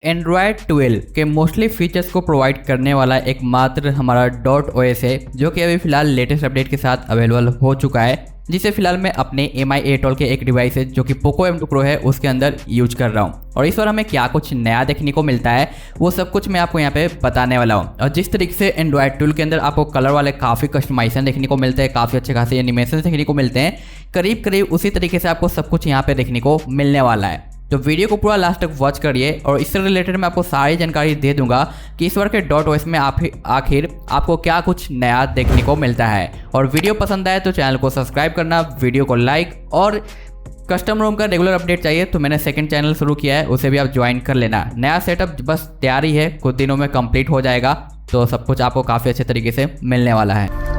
Android 12 के mostly features को provide करने वाला एकमात्र हमारा DotOS है, जो कि अभी फिलहाल लेटेस्ट अपडेट के साथ अवेलेबल हो चुका है, जिसे फिलहाल मैं अपने Miatoll के एक डिवाइस है जो कि Poco M2 Pro है उसके अंदर यूज कर रहा हूँ। और इस बार हमें क्या कुछ नया देखने को मिलता है वो सब कुछ मैं आपको यहाँ पे बताने वाला हूँ। और जिस तरीके से एंड्रॉयड 12 के अंदर आपको कलर वाले काफ़ी कस्टमाइजेशन देखने को मिलते हैं, काफ़ी अच्छे खासे एनिमेशन देखने को मिलते हैं, करीब करीब उसी तरीके से आपको सब कुछ यहाँ पे देखने को मिलने वाला है। तो वीडियो को पूरा लास्ट तक वॉच करिए और इससे रिलेटेड मैं आपको सारी जानकारी दे दूंगा कि इस बार के DotOS में आखिर आपको क्या कुछ नया देखने को मिलता है। और वीडियो पसंद आए तो चैनल को सब्सक्राइब करना, वीडियो को लाइक, और कस्टम रोम का रेगुलर अपडेट चाहिए तो मैंने सेकंड चैनल शुरू किया है, उसे भी आप ज्वाइन कर लेना। नया सेटअप बस तैयारी है, कुछ दिनों में कंप्लीट हो जाएगा, तो सब कुछ आपको काफ़ी अच्छे तरीके से मिलने वाला है।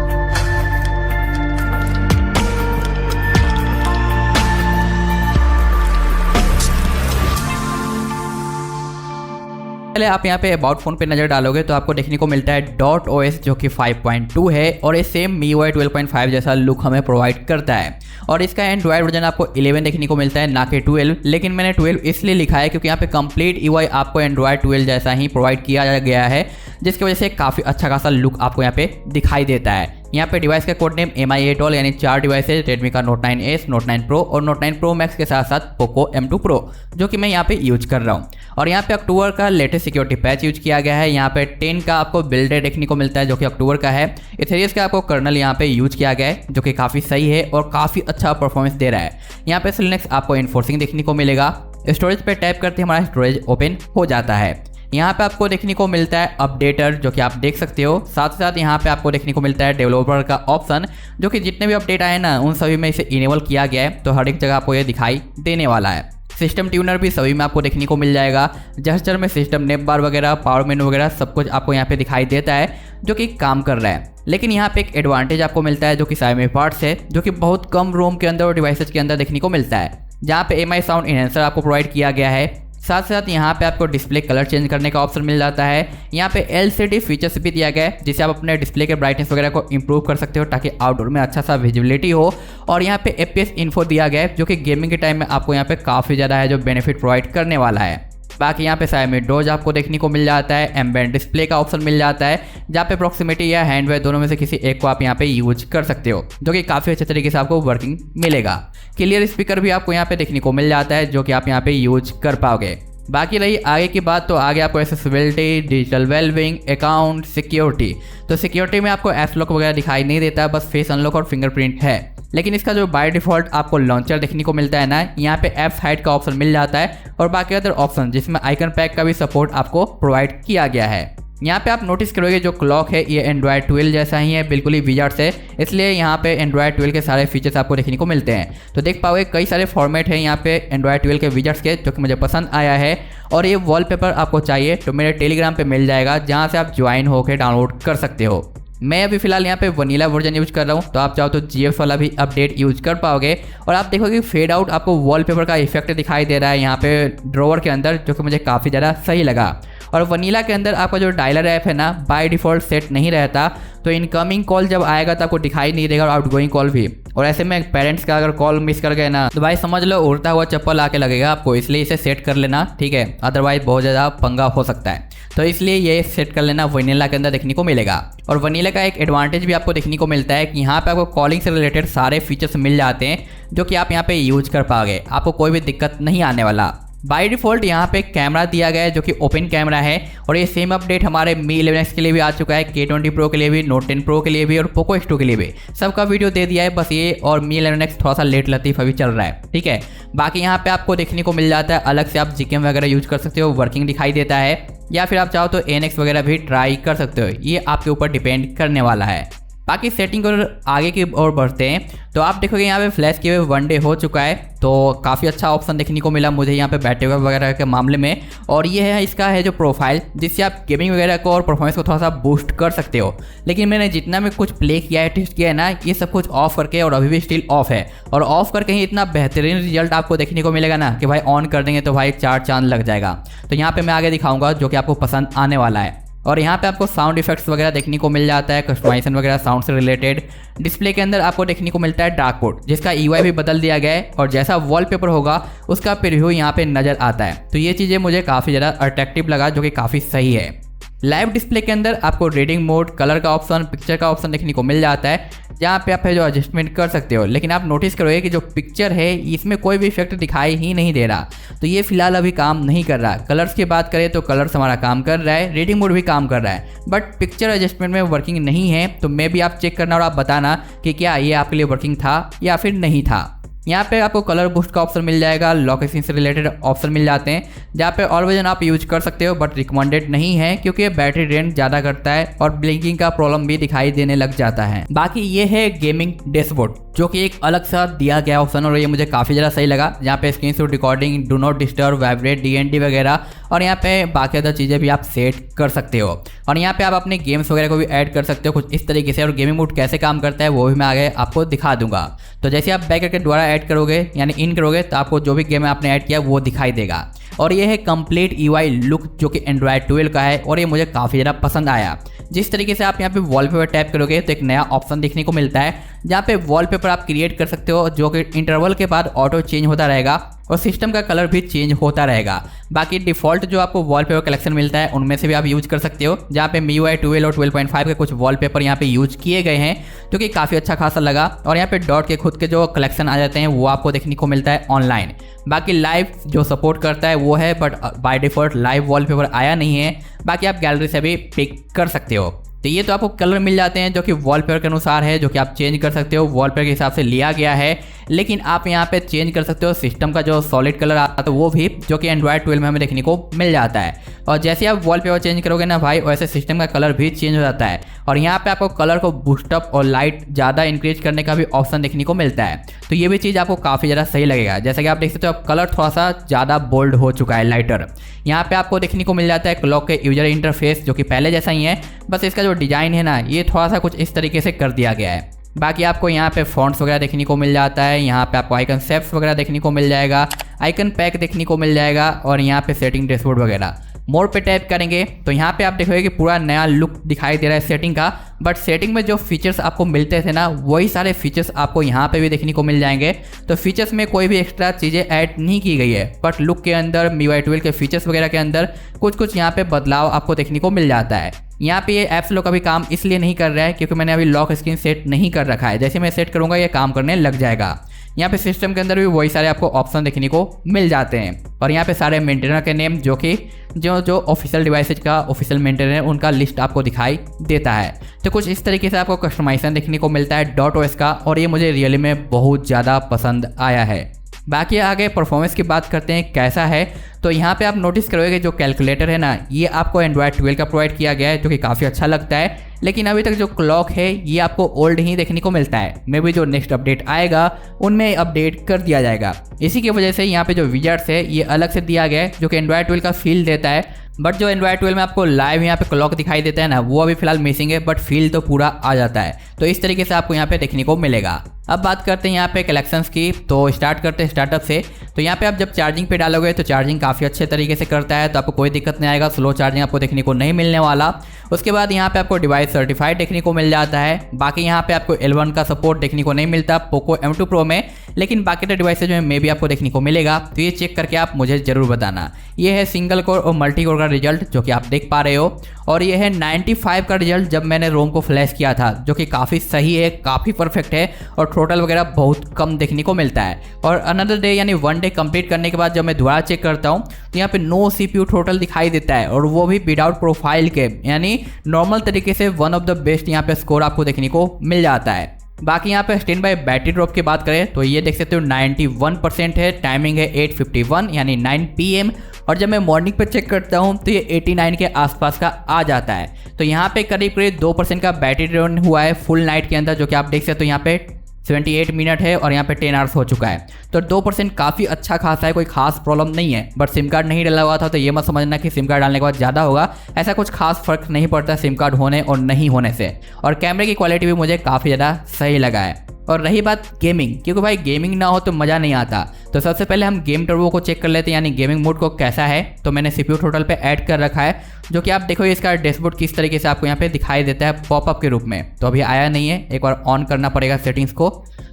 पहले आप यहाँ पे अबाउट फोन पे नजर डालोगे तो आपको देखने को मिलता है DotOS जो कि 5.2 है और ये सेम MIUI 12.5 जैसा लुक हमें प्रोवाइड करता है। और इसका एंड्रॉयड वर्जन आपको 11 देखने को मिलता है, ना कि 12, लेकिन मैंने 12 इसलिए लिखा है क्योंकि यहाँ पे कंप्लीट UI आपको एंड्रॉयड 12 जैसा ही प्रोवाइड किया गया है, जिसकी वजह से काफ़ी अच्छा खासा लुक आपको यहाँ पे दिखाई देता है। यहाँ पे डिवाइस का कोड नेम Miatoll यानी 4 डिवाइस है, Redmi का Note 9S, Note 9 Pro और Note 9 Pro Max के साथ साथ Poco M2 Pro जो कि मैं यहाँ पे यूज कर रहा हूँ। और यहाँ पे अक्टूबर का लेटेस्ट सिक्योरिटी पैच यूज किया गया है। यहाँ पे 10 का आपको बिल्ड डे देखने को मिलता है जो कि अक्टूबर का है। इथेरियस का आपको कर्नल यहाँ पे यूज किया गया है जो कि काफ़ी सही है और काफ़ी अच्छा परफॉर्मेंस दे रहा है। यहाँ पे लिनक्स आपको इन्फोर्सिंग देखने को मिलेगा। स्टोरेज पे टैप करते हमारा स्टोरेज ओपन हो जाता है। यहाँ पे आपको देखने को मिलता है अपडेटर जो कि आप देख सकते हो। साथ ही साथ यहाँ पे आपको देखने को मिलता है डेवलपर का ऑप्शन जो कि जितने भी अपडेट आए ना उन सभी में इसे इनेबल किया गया है, तो हर एक जगह आपको ये दिखाई देने वाला है। सिस्टम ट्यूनर भी सभी में आपको देखने को मिल जाएगा। जेस्चर में सिस्टम नेप बार वगैरह, पावर मेनू वगैरह सब कुछ आपको यहाँ पे दिखाई देता है जो कि काम कर रहा है। लेकिन यहाँ पे एक एडवांटेज आपको मिलता है जो कि साइमी पार्ट्स है, जो कि बहुत कम रोम के अंदर और डिवाइसेज के अंदर देखने को मिलता है, जहाँ पे MI साउंड इनहेंसर आपको प्रोवाइड किया गया है। साथ साथ यहाँ पे आपको डिस्प्ले कलर चेंज करने का ऑप्शन मिल जाता है। यहाँ पे LCD फीचर्स भी दिया गया है जिससे आप अपने डिस्प्ले के ब्राइटनेस वगैरह को इंप्रूव कर सकते हो ताकि आउटडोर में अच्छा सा विजिबिलिटी हो। और यहाँ पे FPS इन्फो दिया गया है जो कि गेमिंग के टाइम में आपको यहाँ पे काफ़ी ज़्यादा है जो बेनिफिट प्रोवाइड करने वाला है। बाकी यहाँ पे साइड डोज आपको देखने को मिल जाता है। एम्बेड डिस्प्ले का ऑप्शन मिल जाता है जहाँ पे प्रॉक्सिमिटी या हैंडवेयर दोनों में से किसी एक को आप यहाँ पे यूज कर सकते हो, जो कि काफ़ी अच्छे तरीके से आपको वर्किंग मिलेगा। क्लियर स्पीकर भी आपको यहाँ पे देखने को मिल जाता है जो कि आप यहाँ पे यूज कर पाओगे। बाकी रही आगे की बात तो आगे आपको accessibility, digital wellbeing, account, security. तो सिक्योरिटी में आपको एप लॉक वगैरह दिखाई नहीं देता, बस फेस अनलॉक और फिंगरप्रिंट है। लेकिन इसका जो बाय डिफॉल्ट आपको लॉन्चर देखने को मिलता है ना, यहाँ पे एप्स हाइड का ऑप्शन मिल जाता है और बाकी अदर ऑप्शन जिसमें आइकन पैक का भी सपोर्ट आपको प्रोवाइड किया गया है। यहाँ पे आप नोटिस करोगे जो क्लॉक है ये एंड्रॉयड 12 जैसा ही है, बिल्कुल ही विजार्ड्स है, इसलिए यहाँ पे एंड्रॉयड 12 के सारे फीचर्स आपको देखने को मिलते हैं। तो देख पाओगे कई सारे फॉर्मेट हैं यहाँ पे एंड्रॉयड 12 के विजार्ड्स के जो कि मुझे पसंद आया है। और ये वॉलपेपर आपको चाहिए तो मेरे टेलीग्राम पे मिल जाएगा जहाँ से आप ज्वाइन होकर डाउनलोड कर सकते हो। मैं अभी फिलहाल यहाँ पे वनीला वर्जन यूज कर रहा हूँ, तो आप चाहो तो GF वाला भी अपडेट यूज कर पाओगे। और आप देखोगे फेड आउट आपको वॉलपेपर का इफेक्ट दिखाई दे रहा है यहाँ पे ड्रॉवर के अंदर, जो कि मुझे काफ़ी ज़्यादा सही लगा। और वनीला के अंदर आपका जो डायलर ऐप है ना बाय डिफ़ॉल्ट सेट नहीं रहता, तो इनकमिंग कॉल जब आएगा तो आपको दिखाई नहीं देगा और आउटगोइंग कॉल भी। और ऐसे में पेरेंट्स का अगर कॉल मिस कर गए ना तो भाई समझ लो उड़ता हुआ चप्पल आके लगेगा आपको, इसलिए इसे सेट कर लेना, ठीक है, अदरवाइज बहुत ज़्यादा पंगा हो सकता है। तो इसलिए ये सेट कर लेना, वनीला के अंदर देखने को मिलेगा। और वनीला का एक एडवांटेज भी आपको देखने को मिलता है कि यहाँ पे आपको कॉलिंग से रिलेटेड सारे फीचर्स मिल जाते हैं जो कि आप यहाँ पे यूज कर पाओगे, आपको कोई भी दिक्कत नहीं आने वाला। बाय डिफ़ॉल्ट यहाँ पे कैमरा दिया गया है जो कि ओपन कैमरा है और ये सेम अपडेट हमारे Mi 11X के लिए भी आ चुका है, K20 Pro के लिए भी, Note 10 Pro के लिए भी और Poco X2 के लिए भी। सबका वीडियो दे दिया है, बस ये और Mi 11X थोड़ा सा लेट लतीफ़ अभी चल रहा है, ठीक है। बाकी यहाँ पे आपको देखने को मिल जाता है अलग से आप GKM वगैरह यूज कर सकते हो, वर्किंग दिखाई देता है, या फिर आप चाहो तो NX वगैरह भी ट्राई कर सकते हो, ये आपके ऊपर डिपेंड करने वाला है। बाकी सेटिंग और आगे की ओर बढ़ते हैं तो आप देखोगे यहाँ पे फ्लैश किए हुए 1 डे हो चुका है, तो काफ़ी अच्छा ऑप्शन देखने को मिला मुझे यहाँ पे बैटरी वगैरह के मामले में। और ये है इसका है जो प्रोफाइल, जिससे आप गेमिंग वगैरह को और परफॉर्मेंस को थोड़ा सा बूस्ट कर सकते हो। लेकिन मैंने जितना भी कुछ प्ले किया है, टेस्ट किया है ना, ये सब कुछ ऑफ करके और अभी भी स्टिल ऑफ है। और ऑफ करके ही इतना बेहतरीन रिजल्ट आपको देखने को मिलेगा ना कि भाई ऑन कर देंगे तो भाई 4 चांद लग जाएगा। तो यहाँ पर मैं आगे दिखाऊंगा जो कि आपको पसंद आने वाला है। और यहाँ पे आपको साउंड इफेक्ट्स वगैरह देखने को मिल जाता है, कस्टमाइजेशन वगैरह साउंड से रिलेटेड। डिस्प्ले के अंदर आपको देखने को मिलता है डार्क मोड, जिसका यूआई भी बदल दिया गया है और जैसा वॉलपेपर होगा उसका प्रीव्यू यहाँ पे नजर आता है। तो ये चीज़ें मुझे काफ़ी ज़्यादा अट्रैक्टिव लगा, जो कि काफ़ी सही है। लाइव डिस्प्ले के अंदर आपको रीडिंग मोड, कलर का ऑप्शन, पिक्चर का ऑप्शन देखने को मिल जाता है, जहाँ पे आप जो एडजस्टमेंट कर सकते हो। लेकिन आप नोटिस करोगे कि जो पिक्चर है इसमें कोई भी इफेक्ट दिखाई ही नहीं दे रहा, तो ये फिलहाल अभी काम नहीं कर रहा। कलर्स की बात करें तो कलर्स हमारा काम कर रहा है, रीडिंग मोड भी काम कर रहा है, बट पिक्चर एडजस्टमेंट में वर्किंग नहीं है। तो मे भी आप चेक करना और आप बताना कि क्या ये आपके लिए वर्किंग था या फिर नहीं था। यहाँ पे आपको कलर बूस्ट का ऑप्शन मिल जाएगा, लॉक स्क्रीन से रिलेटेड ऑप्शन मिल जाते हैं, जहाँ पे ऑल वर्जन आप यूज कर सकते हो, बट रिकमेंडेड नहीं है क्योंकि बैटरी ड्रेन ज़्यादा करता है और ब्लिंकिंग का प्रॉब्लम भी दिखाई देने लग जाता है। बाकी ये है गेमिंग डैशबोर्ड, जो कि एक अलग सा दिया गया ऑप्शन और ये मुझे काफ़ी ज़्यादा सही लगा, जहाँ पे screen shot recording, do not disturb, vibrate, DND वगैरह, और यहाँ पे बाकी अदर चीज़ें भी आप सेट कर सकते हो। और यहाँ पे आप अपने गेम्स वगैरह को भी ऐड कर सकते हो कुछ इस तरीके से। और गेमिंग मोड कैसे काम करता है वो भी मैं आगे आपको दिखा दूंगा। तो जैसे आप बैक करके दोबारा ऐड करोगे यानी इन करोगे तो आपको जो भी गेम आपने ऐड किया वो दिखाई देगा। और ये है कंप्लीट यूआई लुक, जो कि एंड्रॉयड 12 का है और ये मुझे काफ़ी ज़्यादा पसंद आया। जिस तरीके से आप यहाँ पे वॉलपेपर टैप करोगे तो एक नया ऑप्शन देखने को मिलता है, जहाँ पे वॉलपेपर आप क्रिएट कर सकते हो, जो कि इंटरवल के बाद ऑटो चेंज होता रहेगा और सिस्टम का कलर भी चेंज होता रहेगा। बाकी डिफ़ॉल्ट जो आपको वॉलपेपर कलेक्शन मिलता है उनमें से भी आप यूज कर सकते हो, जहाँ पे MIUI 12 और 12.5 के कुछ वॉलपेपर यहाँ पे यूज किए गए हैं, जो कि काफ़ी अच्छा खासा लगा। और यहाँ पे डॉट के खुद के जो कलेक्शन आ जाते हैं वो आपको देखने को मिलता है ऑनलाइन। बाकी लाइव जो सपोर्ट करता है वो है, but by default live wallpaper आया नहीं है। बाकी आप गैलरी से भी पिक कर सकते हो। तो ये तो आपको कलर मिल जाते हैं जो कि वॉलपेपर के अनुसार है, जो कि आप चेंज कर सकते हो, वॉलपेपर के हिसाब से लिया गया है। लेकिन आप यहाँ पे चेंज कर सकते हो सिस्टम का जो सॉलिड कलर आता है वो भी, जो कि एंड्रॉयड 12 में हमें देखने को मिल जाता है। और जैसे आप वॉलपेपर चेंज करोगे ना भाई, वैसे सिस्टम का कलर भी चेंज हो जाता है। और यहाँ पे आपको कलर को बूस्टअप और लाइट ज़्यादा इंक्रीज करने का भी ऑप्शन देखने को मिलता है। तो ये भी चीज़ आपको काफ़ी ज़्यादा सही लगेगा। जैसा कि आप देख सकते हो, अब कलर थोड़ा सा ज़्यादा बोल्ड हो चुका है, लाइटर। यहाँ पे आपको देखने को मिल जाता है क्लॉक के यूजर इंटरफेस, जो कि पहले जैसा ही है, बस इसका जो डिज़ाइन है ना ये थोड़ा सा कुछ इस तरीके से कर दिया गया है। बाकी आपको यहाँ पे फॉन्ट्स वगैरह देखने को मिल जाता है, यहाँ पे आपको आइकन शेप्स वगैरह देखने को मिल जाएगा, आइकन पैक देखने को मिल जाएगा, और यहाँ पे सेटिंग डैशबोर्ड वगैरह। मोर पे टैप करेंगे तो यहाँ पे आप देखोगे कि पूरा नया लुक दिखाई दे रहा है सेटिंग का। बट सेटिंग में जो फीचर्स आपको मिलते थे ना, वही सारे फीचर्स आपको यहाँ पे भी देखने को मिल जाएंगे। तो फीचर्स में कोई भी एक्स्ट्रा चीज़ें ऐड नहीं की गई है, बट लुक के अंदर MIUI 12 के फीचर्स वगैरह के अंदर कुछ यहाँ पे बदलाव आपको देखने को मिल जाता है। यहाँ पे ये ऐप्स लॉक अभी काम इसलिए नहीं कर रहा है क्योंकि मैंने अभी लॉक स्क्रीन सेट नहीं कर रखा है। जैसे मैं सेट करूँगा ये काम करने लग जाएगा। यहाँ पे सिस्टम के अंदर भी वही सारे आपको ऑप्शन देखने को मिल जाते हैं। और यहाँ पे सारे मेंटेनर के नेम, जो कि जो ऑफिशियल डिवाइसेज का ऑफिशियल मेंटेनर है उनका लिस्ट आपको दिखाई देता है। तो कुछ इस तरीके से आपको कस्टमाइजेशन देखने को मिलता है DotOS का, और ये मुझे रियली में बहुत ज़्यादा पसंद आया है। बाकी आगे परफॉर्मेंस की बात करते हैं कैसा है। तो यहाँ पे आप नोटिस करोगे जो कैलकुलेटर है ना, ये आपको एंड्रॉयड 12 का प्रोवाइड किया गया है, जो कि काफ़ी अच्छा लगता है। लेकिन अभी तक जो क्लॉक है ये आपको ओल्ड ही देखने को मिलता है। मे भी जो नेक्स्ट अपडेट आएगा उनमें अपडेट कर दिया जाएगा। इसी की वजह से यहाँ पे जो विजर्स है ये अलग से दिया गया है, जो कि एंड्रॉयड 12 का फील देता है। बट जो एंड्रॉयड 12 में आपको लाइव यहाँ पे क्लॉक दिखाई देता है ना, वो अभी फिलहाल मिसिंग है, बट फील तो पूरा आ जाता है। तो इस तरीके से आपको यहाँ पे देखने को मिलेगा। अब बात करते हैं यहाँ पे कलेक्शंस की। तो स्टार्ट करते हैं स्टार्टअप से। तो यहाँ पे आप जब चार्जिंग पे डालोगे तो चार्जिंग काफ़ी अच्छे तरीके से करता है, तो आपको कोई दिक्कत नहीं आएगा, स्लो चार्जिंग आपको देखने को नहीं मिलने वाला। उसके बाद यहाँ पे आपको डिवाइस सर्टिफाइड देखने को मिल जाता है। बाकी यहाँ पे आपको L1 का सपोर्ट देखने को नहीं मिलता पोको M2 Pro में, लेकिन बाकी के डिवाइसेज में भी आपको देखने को मिलेगा। तो ये चेक करके आप मुझे ज़रूर बताना। ये है सिंगल कोर और मल्टी कोर का रिजल्ट, जो कि आप देख पा रहे हो। और ये है 95 का रिजल्ट जब मैंने रोम को फ्लैश किया था, जो कि काफ़ी सही है, काफ़ी परफेक्ट है। और टोटल वगैरह बहुत कम देखने को मिलता है। और अनदर डे यानी 1 डे कंप्लीट करने के बाद जब मैं दोबारा चेक करता हूँ तो यहाँ पे नो CPU टोटल दिखाई देता है, और वो भी विदाउट प्रोफाइल के, यानी नॉर्मल तरीके से वन ऑफ द बेस्ट यहाँ पे स्कोर आपको देखने को मिल जाता है। बाकी यहाँ पे स्टैंड बाय बैटरी ड्रॉप की बात करें तो ये देख सकते हो 91% है। टाइमिंग है 8:51 यानी 9 PM। और जब मैं मॉर्निंग पे चेक करता हूँ तो ये 89 के आसपास का आ जाता है। तो यहाँ पे करीब करीब 2% का बैटरी ड्रेन हुआ है फुल नाइट के अंदर, जो कि आप देख सकते हो यहाँ पे 78 मिनट है और यहाँ पे 10 आवर्स हो चुका है। तो 2% काफ़ी अच्छा खासा है, कोई खास प्रॉब्लम नहीं है। बट सिम कार्ड नहीं डला हुआ था तो ये मत समझना कि सिम कार्ड डालने के बाद ज़्यादा होगा, ऐसा कुछ खास फर्क नहीं पड़ता सिम कार्ड होने और नहीं होने से। और कैमरे की क्वालिटी भी मुझे काफ़ी ज़्यादा सही लगा है। और रही बात गेमिंग, क्योंकि भाई गेमिंग ना हो तो मज़ा नहीं आता। तो सबसे पहले हम गेम टर्बो को चेक कर लेते हैं, यानी गेमिंग मोड को कैसा है। तो मैंने CPU टोटल पे ऐड कर रखा है, जो कि आप देखो इसका डैशबोर्ड किस तरीके से आपको यहाँ पे दिखाई देता है पॉपअप के रूप में। तो अभी आया नहीं है, एक बार ऑन करना पड़ेगा सेटिंग्स को।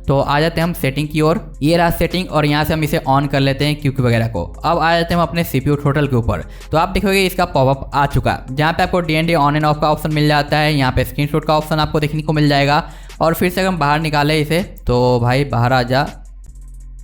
तो आ जाते हैं हम सेटिंग की ओर, ये रहा सेटिंग, और यहाँ से हम इसे ऑन कर लेते हैं क्यूकी वगैरह को। अब आ जाते हैं हम अपने CPU टोटल के ऊपर। तो आप देखोगे इसका पॉपअप आ चुका, जहाँ पे आपको DND ऑन एंड ऑफ का ऑप्शन मिल जाता है। यहाँ पे स्क्रीनशॉट का ऑप्शन आपको देखने को मिल जाएगा। और फिर से अगर हम बाहर निकालें इसे, तो भाई बाहर आ जा,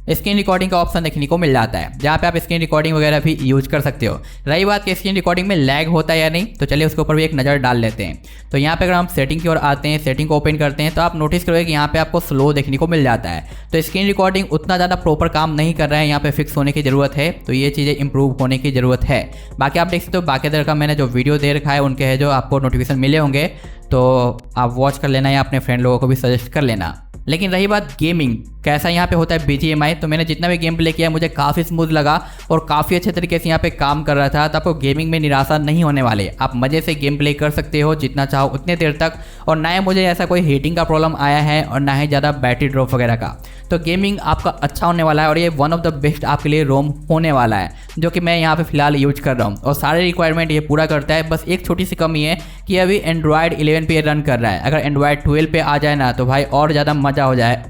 स्क्रीन रिकॉर्डिंग का ऑप्शन देखने को मिल जाता है, जहाँ पे आप स्क्रीन रिकॉर्डिंग वगैरह भी यूज कर सकते हो। रही बात कि स्क्रीन रिकॉर्डिंग में लैग होता है या नहीं, तो चलिए उसके ऊपर भी एक नज़र डाल लेते हैं। तो यहाँ पे अगर हम सेटिंग की ओर आते हैं, सेटिंग को ओपन करते हैं, तो आप नोटिस करोगे कि यहाँ पे आपको स्लो देखने को मिल जाता है। तो स्क्रीन रिकॉर्डिंग उतना ज़्यादा प्रॉपर काम नहीं कर रहा है, यहाँ पे फिक्स होने की ज़रूरत है। तो ये चीज़ें इंप्रूव होने की ज़रूरत है। बाकी आप देख सकते हो बाकी तरह का मैंने जो वीडियो दे रखा है उनके है जो आपको नोटिफिकेशन मिले होंगे, तो आप वॉच कर लेना या अपने फ्रेंड लोगों को भी सजेस्ट कर लेना। लेकिन रही बात गेमिंग कैसा यहाँ पे होता है BGMI, तो मैंने जितना भी गेम प्ले किया मुझे काफ़ी स्मूथ लगा और काफ़ी अच्छे तरीके से यहाँ पे काम कर रहा था। तो आपको गेमिंग में निराशा नहीं होने वाले, आप मज़े से गेम प्ले कर सकते हो जितना चाहो उतने देर तक। और ना ही मुझे ऐसा कोई हीटिंग का प्रॉब्लम आया है और ना ही ज़्यादा बैटरी ड्रॉप वगैरह का। तो गेमिंग आपका अच्छा होने वाला है और ये वन ऑफ द बेस्ट आपके लिए रोम होने वाला है, जो कि मैं यहाँ पे फिलहाल यूज कर रहा हूँ और सारे रिक्वायरमेंट ये पूरा करता है। बस एक छोटी सी कमी है कि अभी एंड्रॉयड 11 पे रन कर रहा है। अगर एंड्रॉयड 12 पे आ जाए ना तो भाई और ज़्यादा मज़ा हो जाए,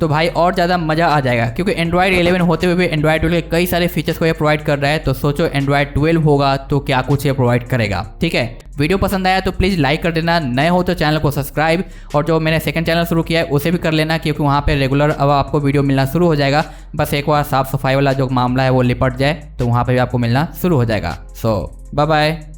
तो भाई और ज़्यादा मज़ा आ जाएगा। क्योंकि एंड्रॉयड 11 होते हुए भी एंड्रॉयड 12 के कई सारे फीचर्स को ये प्रोवाइड कर रहा है। तो सोचो एंड्रॉयड 12 होगा तो क्या कुछ ये प्रोवाइड करेगा। ठीक है, वीडियो पसंद आया तो प्लीज़ लाइक कर देना, नए हो तो चैनल को सब्सक्राइब, और जो मैंने सेकंड चैनल शुरू किया है उसे भी कर लेना, क्योंकि वहाँ पे रेगुलर अब आपको वीडियो मिलना शुरू हो जाएगा। बस एक बार साफ़ सफाई वाला जो मामला है वो निपट जाए तो वहाँ पर भी आपको मिलना शुरू हो जाएगा। सो बाय बाय।